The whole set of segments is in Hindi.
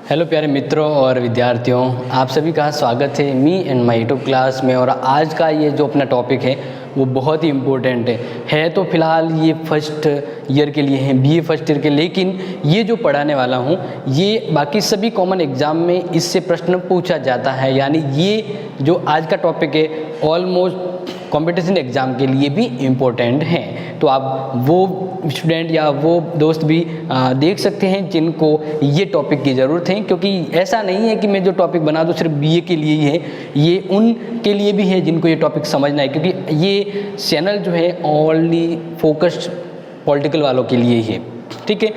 हेलो प्यारे मित्रों और विद्यार्थियों, आप सभी का स्वागत है me and my YouTube class में। और आज का ये जो अपना टॉपिक है वो बहुत ही इम्पोर्टेंट है तो फिलहाल ये फर्स्ट ईयर के लिए है, बीए फर्स्ट ईयर के, लेकिन ये जो पढ़ाने वाला हूँ ये बाकी सभी कॉमन एग्ज़ाम में इससे प्रश्न पूछा जाता है। यानी ये जो आज का टॉपिक है ऑलमोस्ट कंपटीशन एग्ज़ाम के लिए भी इम्पोर्टेंट है। तो आप वो स्टूडेंट या वो दोस्त भी देख सकते हैं जिनको ये टॉपिक की ज़रूरत है, क्योंकि ऐसा नहीं है कि मैं जो टॉपिक बना दूँ सिर्फ बीए के लिए ही है, ये उनके लिए भी है जिनको ये टॉपिक समझना है, क्योंकि ये चैनल जो है ओनली फोकस्ड पॉलिटिकल वालों के लिए ही है। ठीक है,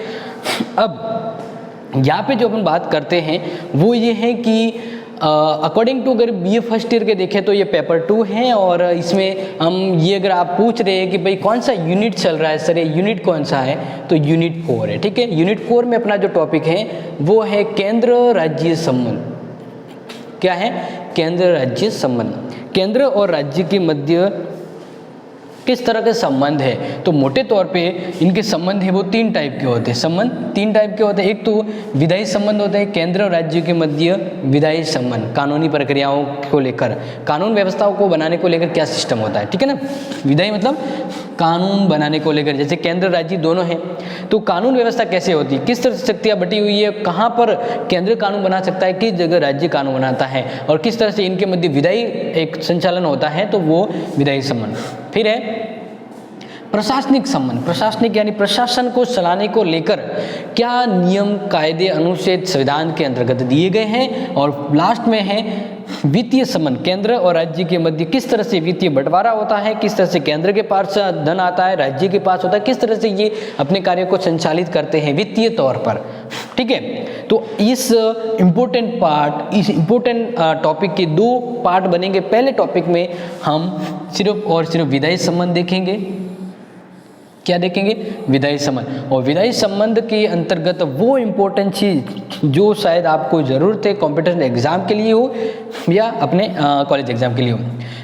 अब यहाँ पे जो अपन बात करते हैं वो ये है कि अकॉर्डिंग टू अगर बीए फर्स्ट ईयर के देखें तो ये पेपर 2 है। और इसमें हम ये अगर आप पूछ रहे हैं कि भाई कौन सा यूनिट चल रहा है सर, ये यूनिट कौन सा है, तो यूनिट 4 है। ठीक है, यूनिट 4 में अपना जो टॉपिक है वो है केंद्र राज्य संबंध। क्या है? केंद्र राज्य संबंध। केंद्र और राज्य के मध्य किस तरह के संबंध है, तो मोटे तौर पे इनके संबंध है वो 3 टाइप के होते हैं। संबंध 3 टाइप के होते हैं। एक तो विधायी संबंध होते हैं, केंद्र और राज्य के मध्य विधायी संबंध, कानूनी प्रक्रियाओं को लेकर, कानून व्यवस्थाओं को बनाने को लेकर क्या सिस्टम होता है। ठीक है ना, विधायी मतलब कानून बनाने को लेकर, जैसे केंद्र राज्य दोनों हैं तो कानून व्यवस्था कैसे होती है, किस तरह से शक्तियाँ बटी हुई है, कहाँ पर केंद्र कानून बना सकता है, किस जगह राज्य कानून बनाता है, और किस तरह से इनके मध्य विधायी एक संचालन होता है, तो वो विधायी संबंध। फिर है प्रशासनिक संबंध। प्रशासनिक यानी प्रशासन को चलाने को लेकर क्या नियम, कायदे, अनुच्छेद संविधान के अंतर्गत दिए गए हैं। और लास्ट में है वित्तीय संबंध। केंद्र और राज्य के मध्य किस तरह से वित्तीय बंटवारा होता है, किस तरह से केंद्र के पास धन आता है, राज्य के पास होता है, किस तरह से ये अपने कार्य को संचालित करते हैं वित्तीय तौर पर। ठीक है, तो इस इम्पोर्टेंट पार्ट, इस इम्पोर्टेंट टॉपिक के 2 पार्ट बनेंगे। पहले टॉपिक में हम सिर्फ और सिर्फ विधायी संबंध देखेंगे। क्या देखेंगे? विधायी संबंध। और विधायी संबंध के अंतर्गत वो इम्पोर्टेंट चीज़ जो शायद आपको ज़रूरत है कॉम्पिटिशन एग्ज़ाम के लिए हो या अपने कॉलेज एग्ज़ाम के लिए हो,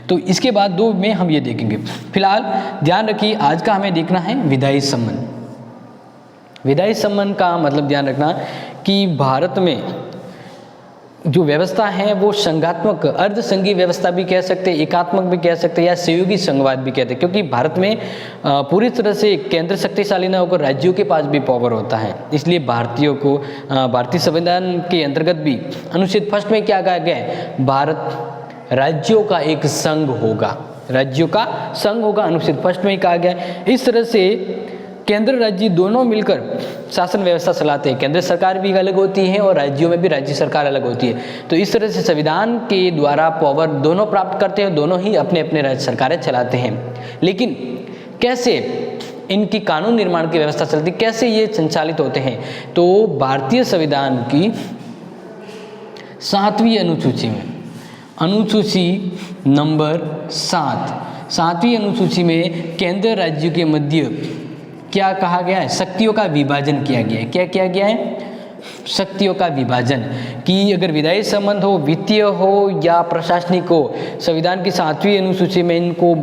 तो इसके बाद 2 में हम ये देखेंगे। फिलहाल ध्यान रखिए, आज का हमें देखना है विधायी संबंध। विधायी संबंध का मतलब ध्यान रखना कि भारत में जो व्यवस्था है वो संघात्मक, अर्धसंघीय व्यवस्था भी कह सकते हैं, एकात्मक भी कह सकते हैं, या सहयोगी संघवाद भी कहते हैं, क्योंकि भारत में पूरी तरह से केंद्र शक्तिशाली न होकर राज्यों के पास भी पावर होता है। इसलिए भारतीयों को भारतीय संविधान के अंतर्गत भी अनुच्छेद 1 में क्या कहा गया है, भारत राज्यों का एक संघ होगा, राज्यों का संघ होगा, अनुच्छेद 1 में ही कहा गया है। इस तरह से केंद्र राज्य दोनों मिलकर शासन व्यवस्था चलाते हैं। केंद्र सरकार भी अलग होती है और राज्यों में भी राज्य सरकार अलग होती है। तो इस तरह से संविधान के द्वारा पावर दोनों प्राप्त करते हैं, दोनों ही अपने अपने राज्य सरकारें चलाते हैं। लेकिन कैसे इनकी कानून निर्माण की व्यवस्था चलती, कैसे ये संचालित होते हैं, तो भारतीय संविधान की 7वीं अनुसूची में, अनुसूची नंबर 7वीं अनुसूची में केंद्र राज्य के मध्य क्या कहा गया है, शक्तियों का विभाजन किया गया है। क्या किया गया है? शक्तियों का विभाजन। कि अगर विधायी संबंध हो, वित्तीय हो या प्रशासनिक हो, संविधान की 7वीं अनुसूची में इनको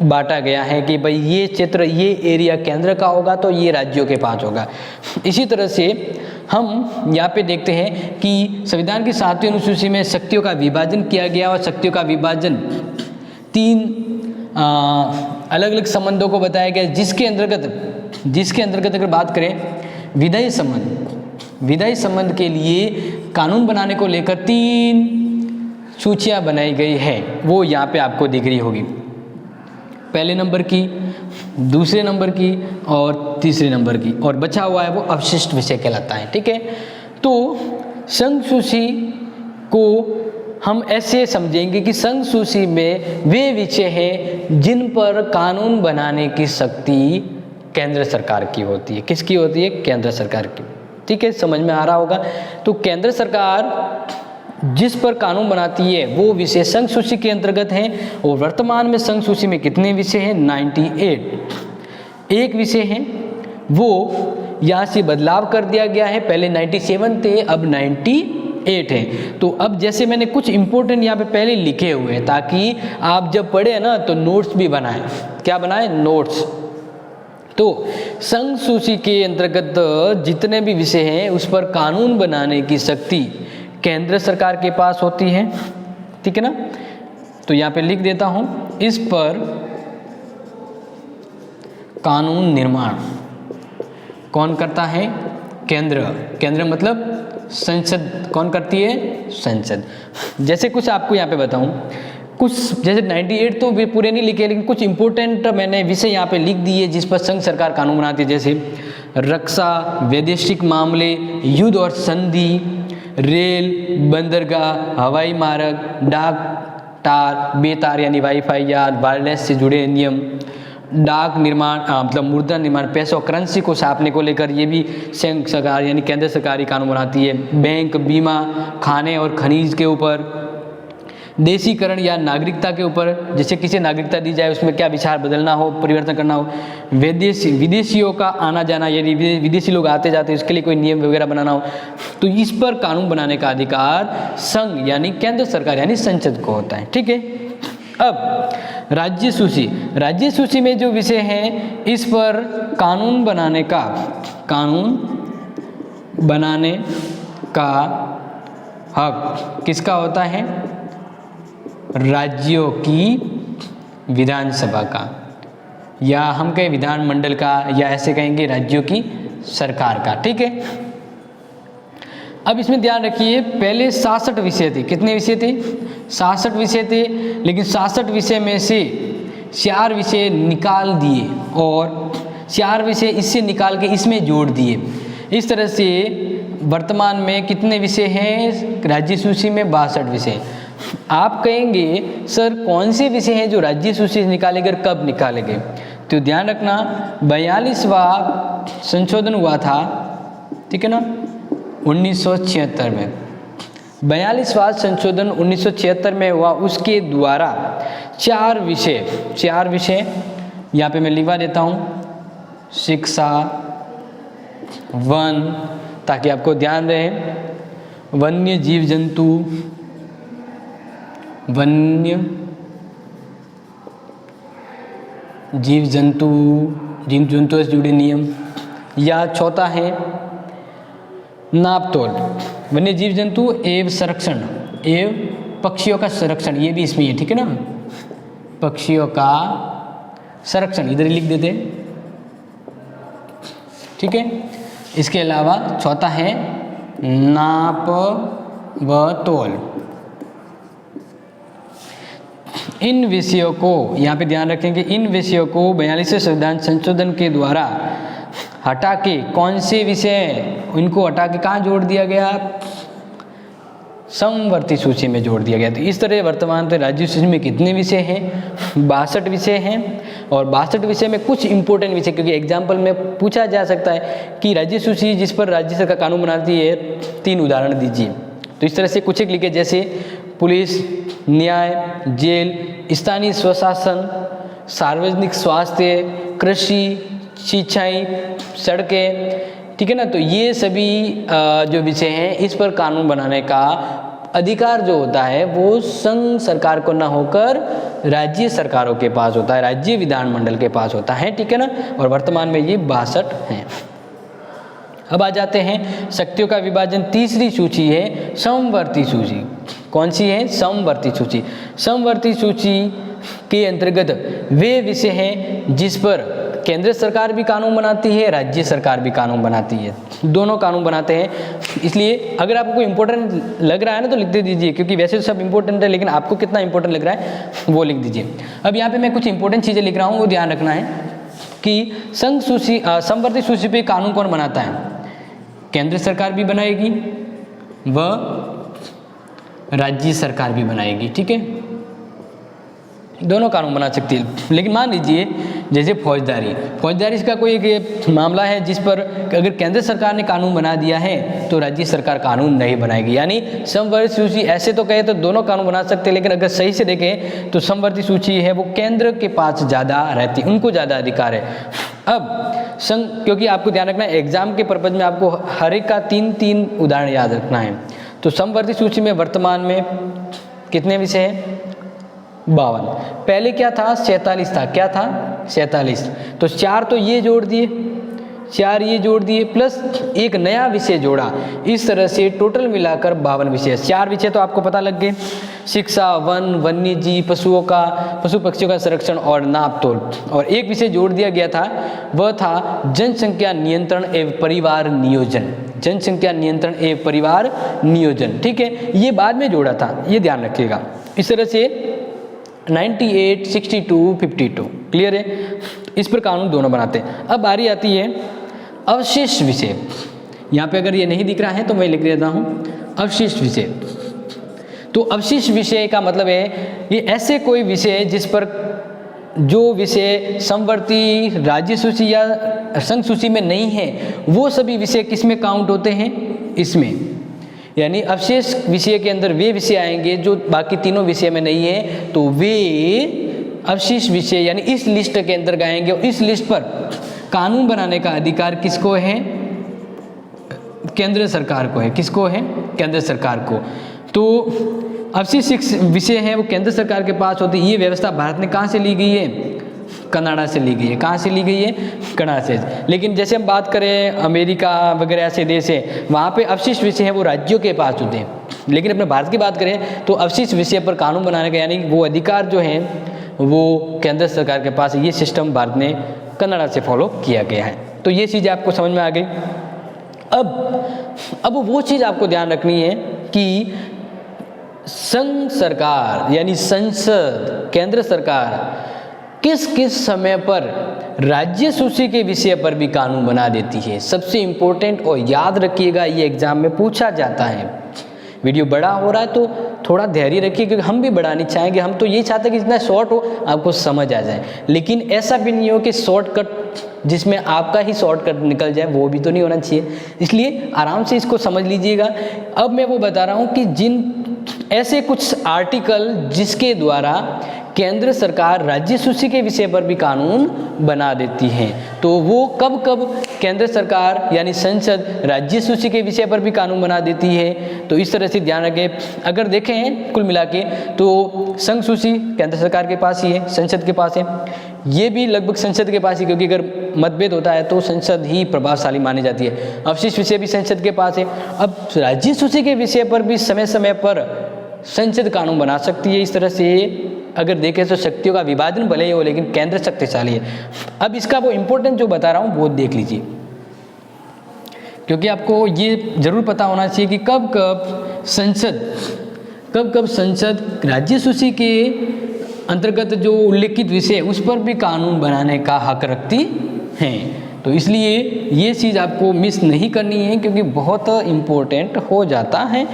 बांटा गया है कि भाई ये क्षेत्र, ये एरिया केंद्र का होगा तो ये राज्यों के पास होगा। इसी तरह से हम यहाँ पे देखते हैं कि संविधान की 7वीं अनुसूची में शक्तियों का विभाजन किया गया, और शक्तियों का विभाजन 3 अलग अलग संबंधों को बताया गया, जिसके अंतर्गत अगर बात करें विधायी संबंध, विधायी संबंध के लिए कानून बनाने को लेकर 3 सूचियां बनाई गई है, वो यहाँ पे आपको दिख रही होगी। पहले नंबर की, दूसरे नंबर की और तीसरे नंबर की, और बचा हुआ है वो अवशिष्ट विषय कहलाता है। ठीक है, तो संघ सूची को हम ऐसे समझेंगे कि संघ सूची में वे विषय हैं जिन पर कानून बनाने की शक्ति केंद्र सरकार की होती है। किसकी होती है? केंद्र सरकार की। ठीक है, समझ में आ रहा होगा। तो केंद्र सरकार जिस पर कानून बनाती है वो विषय संघ सूची के अंतर्गत हैं। और वर्तमान में संघ सूची में कितने विषय हैं? 98 एक विषय हैं, वो यहाँ से बदलाव कर दिया गया है। पहले 97 थे, अब 98 है। तो अब जैसे मैंने कुछ इंपॉर्टेंट यहाँ पे पहले लिखे हुए हैं ताकि आप जब पढ़े ना तो नोट्स भी बनाएं। क्या बनाएं? नोट्स। तो संघ सूची के अंतर्गत जितने भी विषय हैं उस पर कानून बनाने की शक्ति केंद्र सरकार के पास होती है, ठीक है ना। तो यहाँ पे लिख देता हूँ, इस पर कानून निर्माण कौन करता है? केंद्र। केंद्र मतलब संसद कौन करती है? संसद। जैसे कुछ आपको यहाँ पे बताऊँ, कुछ जैसे 98 तो पूरे नहीं लिखे, लेकिन कुछ इंपॉर्टेंट मैंने विषय यहाँ पे लिख दिए जिस पर संघ सरकार कानून बनाती है। जैसे रक्षा, वैदेशिक मामले, युद्ध और संधि, रेल, बंदरगाह, हवाई मार्ग, डाक तार, बेतार यानी वाईफाई या वायरलेस से जुड़े नियम, डाक निर्माण मतलब मुद्रा निर्माण, पैसों करेंसी को छापने को लेकर ये भी संघ सरकार यानी केंद्र सरकारी कानून बनाती है। बैंक, बीमा, खाने और खनिज के ऊपर, देशीकरण या नागरिकता के ऊपर, जैसे किसी नागरिकता दी जाए उसमें क्या विचार बदलना हो, परिवर्तन करना हो, विदेशियों का आना जाना यदि विदेशी लोग आते जाते उसके लिए कोई नियम वगैरह बनाना हो, तो इस पर कानून बनाने का अधिकार संघ यानी केंद्र सरकार यानी संसद को होता है, ठीक है। अब राज्य सूची, राज्य सूची में जो विषय हैं इस पर कानून बनाने का हक किसका होता है? राज्यों की विधानसभा का, या हम कहें विधानमंडल का, या ऐसे कहेंगे राज्यों की सरकार का, ठीक है। अब इसमें ध्यान रखिए, पहले 66 विषय थे। कितने विषय थे? 66 विषय थे, लेकिन 66 विषय में से 4 विषय निकाल दिए और 4 विषय इससे निकाल के इसमें जोड़ दिए। इस तरह से वर्तमान में कितने विषय हैं राज्य सूची में? 62 विषय। आप कहेंगे सर कौन से विषय हैं जो राज्य सूची से निकाले गए, कब निकाले गए? तो ध्यान रखना, 42वां संशोधन हुआ था, ठीक है ना, 1976 में। 42वां संशोधन 1976 में हुआ, उसके द्वारा 4 विषय यहाँ पे मैं लिखवा देता हूँ, शिक्षा, वन, ताकि आपको ध्यान रहे, वन्य जीव जंतु, जीव जंतु से जुड़े नियम, या चौथा है नापतोल, वन्य जीव जंतु एवं संरक्षण एवं पक्षियों का संरक्षण, ये भी इसमें है, ठीक है ना, पक्षियों का संरक्षण इधर ही लिख देते, ठीक है। इसके अलावा चौथा है नाप व तोल। इन विषयों को यहाँ पे ध्यान रखेंगे, इन विषयों को 42वें संविधान संशोधन के द्वारा हटा के, कौन से विषय, इनको हटा के कहाँ जोड़ दिया गया? समवर्ती सूची में जोड़ दिया गया। तो इस तरह वर्तमान में राज्य सूची में कितने विषय हैं? 62 विषय हैं। और 62 विषय में कुछ इंपॉर्टेंट विषय, क्योंकि एग्जाम्पल में पूछा जा सकता है कि राज्य सूची जिस पर राज्य सरकार कानून बनाती है, 3 उदाहरण दीजिए। तो इस तरह से कुछ एक लिखे, जैसे पुलिस, न्याय, जेल, स्थानीय स्वशासन, सार्वजनिक स्वास्थ्य, कृषि, सिंचाई, सड़कें, ठीक है ना। तो ये सभी जो विषय हैं इस पर कानून बनाने का अधिकार जो होता है वो संघ सरकार को ना होकर राज्य सरकारों के पास होता है, राज्य विधानमंडल के पास होता है, ठीक है ना। और वर्तमान में ये 62 हैं। अब आ जाते हैं शक्तियों का विभाजन। तीसरी सूची है समवर्ती सूची। कौन सी है? समवर्ती सूची। समवर्ती सूची के अंतर्गत वे विषय हैं जिस पर केंद्र सरकार भी कानून बनाती है, राज्य सरकार भी कानून बनाती है, दोनों कानून बनाते हैं। इसलिए अगर आपको कोई इंपॉर्टेंट लग रहा है ना तो लिख दे दीजिए, क्योंकि वैसे तो सब इंपॉर्टेंट है, लेकिन आपको कितना इंपॉर्टेंट लग रहा है वो लिख दीजिए। अब यहाँ पे मैं कुछ इंपॉर्टेंट चीज़ें लिख रहा हूँ, वो ध्यान रखना है कि संघ सूची समवर्ती सूची पे कानून कौन बनाता है? केंद्र सरकार भी बनाएगी व राज्य सरकार भी बनाएगी, ठीक है। दोनों कानून बना सकती है। लेकिन मान लीजिए जैसे फौजदारी का कोई एक मामला है जिस पर अगर केंद्र सरकार ने कानून बना दिया है तो राज्य सरकार कानून नहीं बनाएगी। यानी समवर्ती सूची ऐसे तो कहे तो दोनों कानून बना सकते हैं, लेकिन अगर सही से देखें तो समवर्ती सूची है वो केंद्र के पास ज़्यादा रहती, उनको ज़्यादा अधिकार है। अब संघ, क्योंकि आपको ध्यान रखना है एग्जाम के पर्पज में आपको हर एक का 3-3 उदाहरण याद रखना है। तो समवर्ती सूची में वर्तमान में कितने विषय हैं? 52। पहले क्या था 47 था, क्या था 47। तो 4 तो ये जोड़ दिए, 4 ये जोड़ दिए प्लस एक नया विषय जोड़ा, इस तरह से टोटल मिलाकर 52 विषय। 4 विषय तो आपको पता लग गए, शिक्षा, वन, वन्य जीव, पशु पक्षियों का संरक्षण और नापतोल। और एक विषय जोड़ दिया गया था, वह था जनसंख्या नियंत्रण एवं परिवार नियोजन। जनसंख्या नियंत्रण एवं परिवार नियोजन, ठीक है, ये बाद में जोड़ा था, ये ध्यान रखिएगा। इस तरह से 98, 62, 52 क्लियर है। इस पर कानून दोनों बनाते हैं। अब बारी आती है अवशिष्ट विषय। यहाँ पे अगर ये नहीं दिख रहा है तो मैं लिख देता हूँ अवशिष्ट विषय। तो अवशिष्ट विषय का मतलब है ये ऐसे कोई विषय जिस पर जो विषय समवर्ती, राज्य सूची या संघ सूची में नहीं है, वो सभी विषय किस में काउंट होते हैं, इसमें। यानी अवशेष विषय के अंदर वे विषय आएंगे जो बाकी तीनों विषय में नहीं है, तो वे अवशिष्ट विषय यानी इस लिस्ट के अंदर आएंगे। और इस लिस्ट पर कानून बनाने का अधिकार किसको है, केंद्र सरकार को है। किसको है, केंद्र सरकार को। तो अवशिष्ट विषय है वो केंद्र सरकार के पास होती है। ये व्यवस्था भारत में कहाँ से ली गई है, कनाडा से ली गई है। कहाँ से ली गई है, कनाडा से। लेकिन जैसे हम बात करें अमेरिका वगैरह ऐसे देश है, वहाँ पे अवशिष्ट विषय है वो राज्यों के पास होते हैं। लेकिन अपने भारत की बात करें तो अवशिष्ट विषय पर कानून बनाने का यानी वो अधिकार जो है वो केंद्र सरकार के पास है। ये सिस्टम भारत में कनाडा से फॉलो किया गया है। तो ये चीज़ आपको समझ में आ गई। अब वो चीज़ आपको ध्यान रखनी है कि संघ सरकार यानी संसद, केंद्र सरकार किस किस समय पर राज्य सूची के विषय पर भी कानून बना देती है। सबसे इम्पोर्टेंट, और याद रखिएगा ये एग्जाम में पूछा जाता है। वीडियो बड़ा हो रहा है तो थोड़ा धैर्य रखिए, क्योंकि हम भी बढ़ानी चाहेंगे। हम तो यही चाहते हैं कि जितना शॉर्ट हो आपको समझ आ जाए, लेकिन ऐसा भी नहीं हो कि शॉर्टकट जिसमें आपका ही शॉर्टकट निकल जाए, वो भी तो नहीं होना चाहिए। इसलिए आराम से इसको समझ लीजिएगा। अब मैं वो बता रहा हूँ कि जिन ऐसे कुछ आर्टिकल जिसके द्वारा केंद्र सरकार राज्य सूची के विषय पर भी कानून बना देती है, तो वो कब कब केंद्र सरकार यानी संसद राज्य सूची के विषय पर भी कानून बना देती है। तो इस तरह से ध्यान रखें। अगर देखें कुल मिला के तो संघ सूची केंद्र सरकार के पास ही है, संसद के पास है। ये भी लगभग संसद के पास ही, क्योंकि अगर मतभेद होता है तो संसद ही प्रभावशाली मानी जाती है। अवशिष्ट विषय भी संसद के पास है। अब राज्य सूची के विषय पर भी समय समय पर संसद कानून बना सकती है। इस तरह से अगर देखें तो शक्तियों का विभाजन भले ही हो, लेकिन केंद्र शक्तिशाली है। अब इसका वो इम्पोर्टेंट जो बता रहा हूँ वो देख लीजिए, क्योंकि आपको ये जरूर पता होना चाहिए कि कब कब संसद राज्य सूची के अंतर्गत जो उल्लेखित विषय उस पर भी कानून बनाने का हक रखती हैं। तो इसलिए ये चीज़ आपको मिस नहीं करनी है, क्योंकि बहुत इम्पोर्टेंट हो जाता है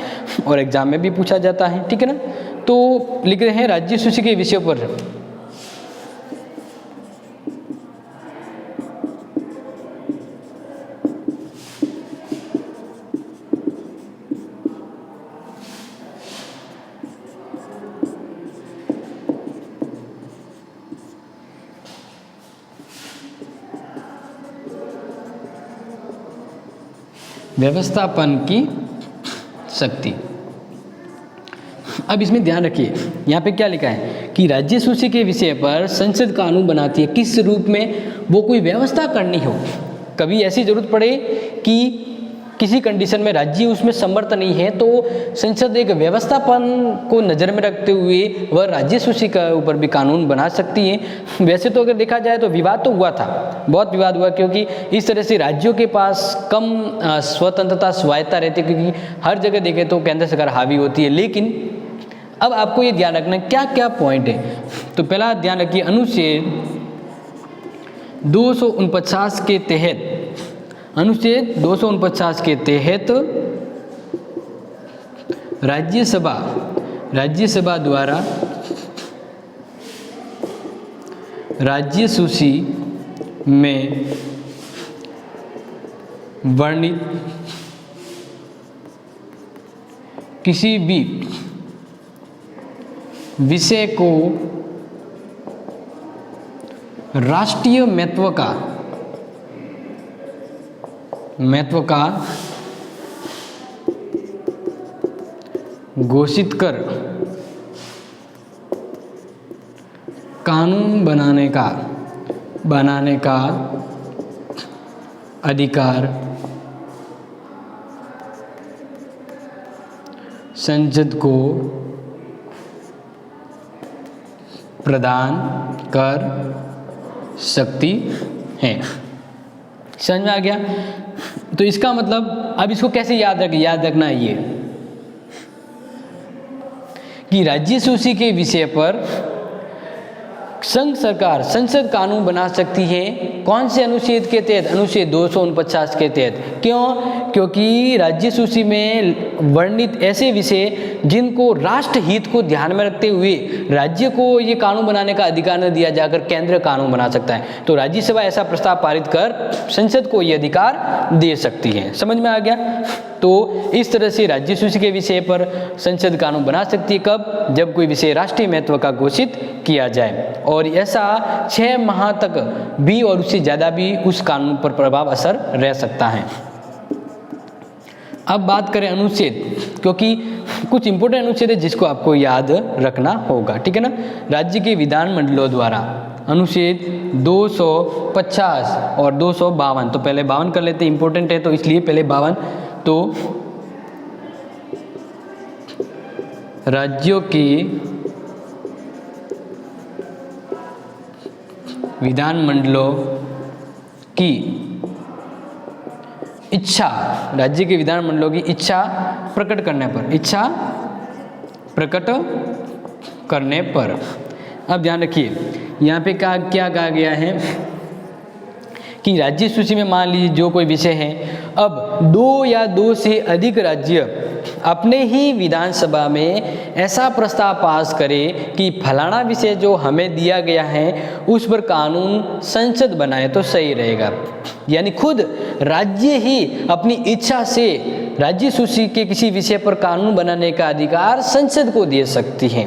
और एग्जाम में भी पूछा जाता है, ठीक है ना। तो लिख रहे हैं राज्य सूची के विषयों पर व्यवस्थापन की शक्ति। अब इसमें ध्यान रखिए, यहाँ पे क्या लिखा है कि राज्य सूची के विषय पर संसद कानून बनाती है। किस रूप में, वो कोई व्यवस्था करनी हो, कभी ऐसी जरूरत पड़े कि किसी कंडीशन में राज्य उसमें समर्थ नहीं है, तो संसद एक व्यवस्थापन को नज़र में रखते हुए वह राज्य सूची के ऊपर भी कानून बना सकती है। वैसे तो अगर देखा जाए तो विवाद तो हुआ था, बहुत विवाद हुआ, क्योंकि इस तरह से राज्यों के पास कम स्वतंत्रता स्वायत्ता रहती है, क्योंकि हर जगह देखें तो केंद्र सरकार हावी होती है। लेकिन अब आपको ये ध्यान रखना क्या क्या पॉइंट है। तो पहला ध्यान रखिए, अनुच्छेद 249 के तहत, अनुच्छेद 249 के तहत राज्यसभा द्वारा राज्य सूची में वर्णित किसी भी विषय को राष्ट्रीय महत्व का घोषित कर कानून बनाने का अधिकार संसद को प्रदान कर सकती है। समझ में आ गया? तो इसका मतलब अब इसको कैसे याद रखना है ये कि राज्य सूची के विषय पर संघ सरकार संसद कानून बना सकती है। कौन से अनुच्छेद के तहत? अनुच्छेद 249 के तहत। क्यों? क्योंकि राज्य सूची में वर्णित ऐसे विषय जिनको राष्ट्र हित को ध्यान में रखते हुए राज्य को ये कानून बनाने का अधिकार न दिया जाकर केंद्र कानून बना सकता है। तो राज्यसभा ऐसा प्रस्ताव पारित कर संसद को ये अधिकार दे सकती है। समझ में आ गया? तो इस तरह से राज्य सूची के विषय पर संसद कानून बना सकती है। कब? जब कोई विषय राष्ट्रीय महत्व का घोषित किया जाए और ऐसा 6 माह तक भी और उससे ज़्यादा भी उस कानून पर प्रभाव असर रह सकता है। अब बात करें अनुच्छेद, क्योंकि कुछ इंपॉर्टेंट अनुच्छेद है जिसको आपको याद रखना होगा, ठीक है ना। राज्य के विधानमंडलों द्वारा अनुच्छेद 250 और 252, तो पहले 52 कर लेते, इंपॉर्टेंट है तो इसलिए पहले 52। तो राज्यों के विधानमंडलों की इच्छा, राज्य के विधानमंडलों की इच्छा प्रकट करने पर, अब ध्यान रखिए यहाँ पे क्या कहा गया है कि राज्य सूची में मान लीजिए जो कोई विषय है, अब 2 या 2 से अधिक राज्य अपने ही विधानसभा में ऐसा प्रस्ताव पास करे कि फलाना विषय जो हमें दिया गया है उस पर कानून संसद बनाए तो सही रहेगा। यानी खुद राज्य ही अपनी इच्छा से राज्य सूची के किसी विषय पर कानून बनाने का अधिकार संसद को दे सकती है।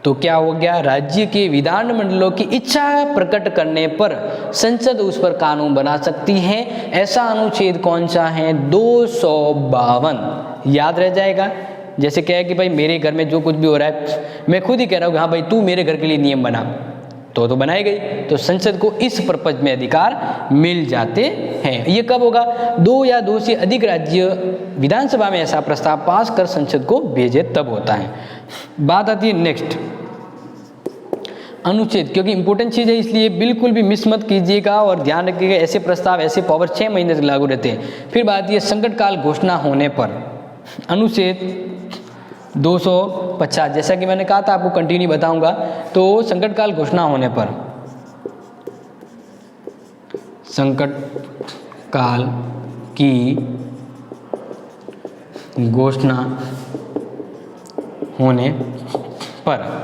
तो क्या हो गया? राज्य के विधानमंडलों की इच्छा प्रकट करने पर संसद उस पर कानून बना सकती है। ऐसा अनुच्छेद कौन सा है? 252। याद रह जाएगा। जैसे क्या है कि भाई मेरे घर में जो कुछ भी हो रहा है मैं खुद ही कह रहा हूँ हाँ भाई तू मेरे घर के लिए नियम बना, तो बनाई गई, तो संसद को इस पर्पज में अधिकार मिल जाते हैं। ये कब होगा? 2 या 2 से अधिक राज्य विधानसभा में ऐसा प्रस्ताव पास कर संसद को भेजे तब होता है। बात आती है नेक्स्ट अनुच्छेद, क्योंकि इंपॉर्टेंट चीज़ है इसलिए बिल्कुल भी मिस मत कीजिएगा और ध्यान रखिएगा। ऐसे प्रस्ताव ऐसे पावर 6 महीने तक लागू रहते हैं। फिर बात यह संकट काल घोषणा होने पर, अनुच्छेद 250, जैसा कि मैंने कहा था आपको कंटिन्यू बताऊंगा। तो संकट काल घोषणा होने पर, संकट काल की घोषणा होने पर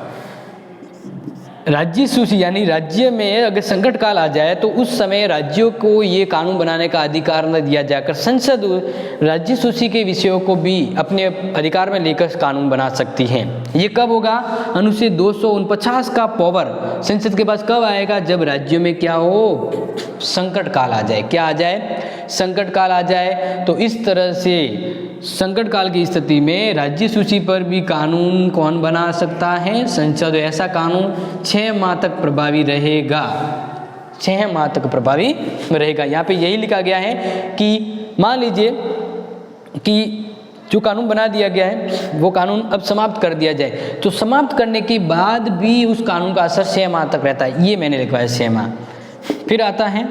राज्य सूची यानी राज्य में अगर संकट काल आ जाए तो उस समय राज्यों को ये कानून बनाने का अधिकार न दिया जाकर संसद राज्य सूची के विषयों को भी अपने अधिकार में लेकर कानून बना सकती है। ये कब होगा? अनुच्छेद 249 का पावर संसद के पास कब आएगा? जब राज्यों में क्या हो? संकट काल आ जाए। क्या आ जाए? संकट काल आ जाए। तो इस तरह से संकट काल की स्थिति में राज्य सूची पर भी कानून कौन बना सकता है? संसद। ऐसा कानून 6 माह तक प्रभावी रहेगा। 6 माह तक प्रभावी रहेगा। यहाँ पे यही लिखा गया है कि मान लीजिए कि जो कानून बना दिया गया है वो कानून अब समाप्त कर दिया जाए, तो समाप्त करने के बाद भी उस कानून का असर 6 माह तक रहता है। ये मैंने लिखवाया 6 माह। फिर आता है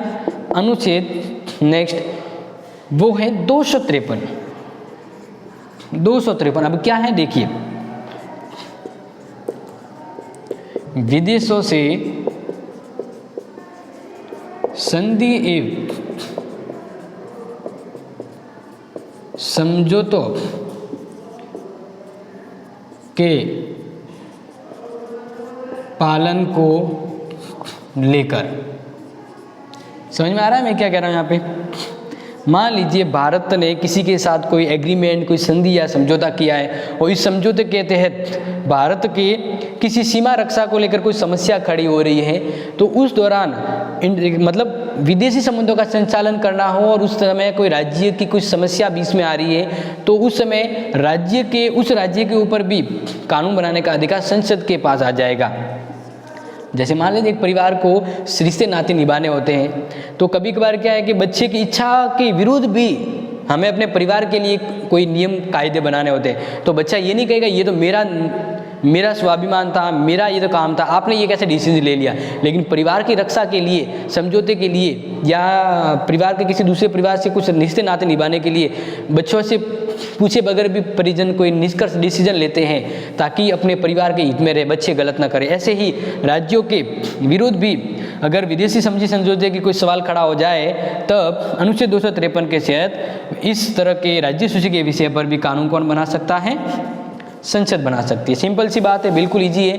अनुच्छेद नेक्स्ट, वो है 253। 253 अब क्या है देखिए, विदेशों से संधि एवं समझौतों के पालन को लेकर, समझ में आ रहा है मैं क्या कह रहा हूं यहाँ पे? मान लीजिए भारत ने किसी के साथ कोई एग्रीमेंट, कोई संधि या समझौता किया है और इस समझौते के तहत भारत के किसी सीमा रक्षा को लेकर कोई समस्या खड़ी हो रही है, तो उस दौरान मतलब विदेशी संबंधों का संचालन करना हो और उस समय कोई राज्य की कुछ समस्या बीच में आ रही है, तो उस समय उस राज्य के ऊपर भी कानून बनाने का अधिकार संसद के पास आ जाएगा। जैसे मान लीजिए एक परिवार को रिश्ते नाते निभाने होते हैं, तो कभी कभार क्या है कि बच्चे की इच्छा के विरुद्ध भी हमें अपने परिवार के लिए कोई नियम कायदे बनाने होते हैं। तो बच्चा ये नहीं कहेगा ये तो मेरा स्वाभिमान था, मेरा ये तो काम था, आपने ये कैसे डिसीजन ले लिया। लेकिन परिवार की रक्षा के लिए, समझौते के लिए, या परिवार के किसी दूसरे परिवार से कुछ रिश्ते नाते निभाने के लिए बच्चों से पूछे बगैर भी परिजन कोई निष्कर्ष डिसीजन लेते हैं ताकि अपने परिवार के हित में रहे, बच्चे गलत ना करें। ऐसे ही राज्यों के विरुद्ध भी अगर विदेशी समझी समझौते की कोई सवाल खड़ा हो जाए, तब अनुच्छेद 253 के तहत इस तरह के राज्य सूची के विषय पर भी कानून कौन बना सकता है? संसद बना सकती है। सिंपल सी बात है, बिल्कुल इजी है।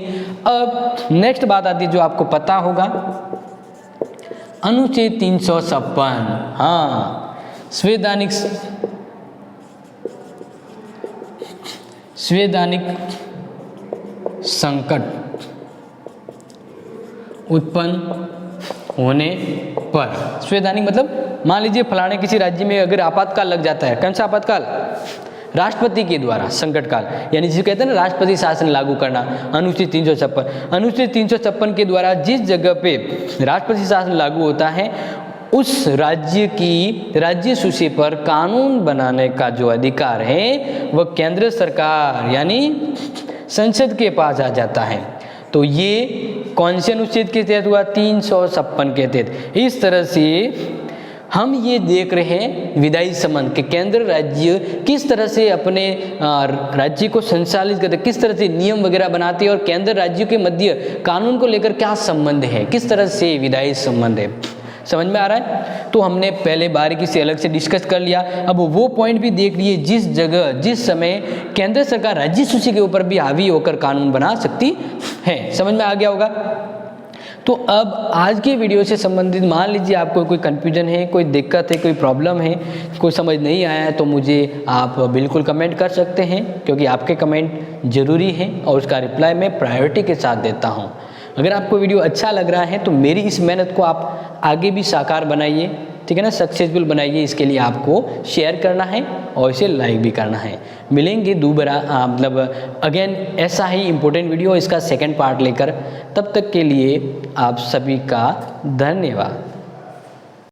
अब नेक्स्ट बात आती है जो आपको पता होगा, अनुच्छेद 356। हाँ, संवैधानिक संकट उत्पन्न होने पर, संवैधानिक मतलब मान लीजिए फलाने किसी राज्य में अगर आपातकाल लग जाता है, कौन सा आपातकाल? राष्ट्रपति के द्वारा संकट काल, यानी जिसे कहते हैं ना राष्ट्रपति शासन लागू करना, अनुच्छेद 356। अनुच्छेद 356 के द्वारा जिस जगह पे राष्ट्रपति शासन लागू होता है, उस राज्य की राज्य सूची पर कानून बनाने का जो अधिकार है वह केंद्र सरकार यानी संसद के पास आ जाता है। तो ये कौन से अनुच्छेद के तहत हुआ? 356 के तहत। इस तरह से हम ये देख रहे हैं विधायी संबंध के केंद्र राज्य किस तरह से अपने राज्य को संचालित करते, किस तरह से नियम वगैरह बनाते हैं और केंद्र राज्यों के मध्य कानून को लेकर क्या संबंध है, किस तरह से विधायी संबंध है। समझ में आ रहा है? तो हमने पहले बारीकी से अलग से डिस्कस कर लिया। अब वो पॉइंट भी देख लिए जिस जगह जिस समय केंद्र सरकार राज्य सूची के ऊपर भी हावी होकर कानून बना सकती है। समझ में आ गया होगा? तो अब आज की वीडियो से संबंधित मान लीजिए आपको कोई कन्फ्यूजन है, कोई दिक्कत है, कोई प्रॉब्लम है, कोई समझ नहीं आया है, तो मुझे आप बिल्कुल कमेंट कर सकते हैं, क्योंकि आपके कमेंट ज़रूरी हैं और उसका रिप्लाई मैं प्रायोरिटी के साथ देता हूं। अगर आपको वीडियो अच्छा लग रहा है तो मेरी इस मेहनत को आप आगे भी साकार बनाइए, ठीक है ना, सक्सेसफुल बनाइए। इसके लिए आपको शेयर करना है और इसे लाइक भी करना है। मिलेंगे दोबारा मतलब अगेन ऐसा ही इम्पोर्टेंट वीडियो इसका सेकंड पार्ट लेकर। तब तक के लिए आप सभी का धन्यवाद।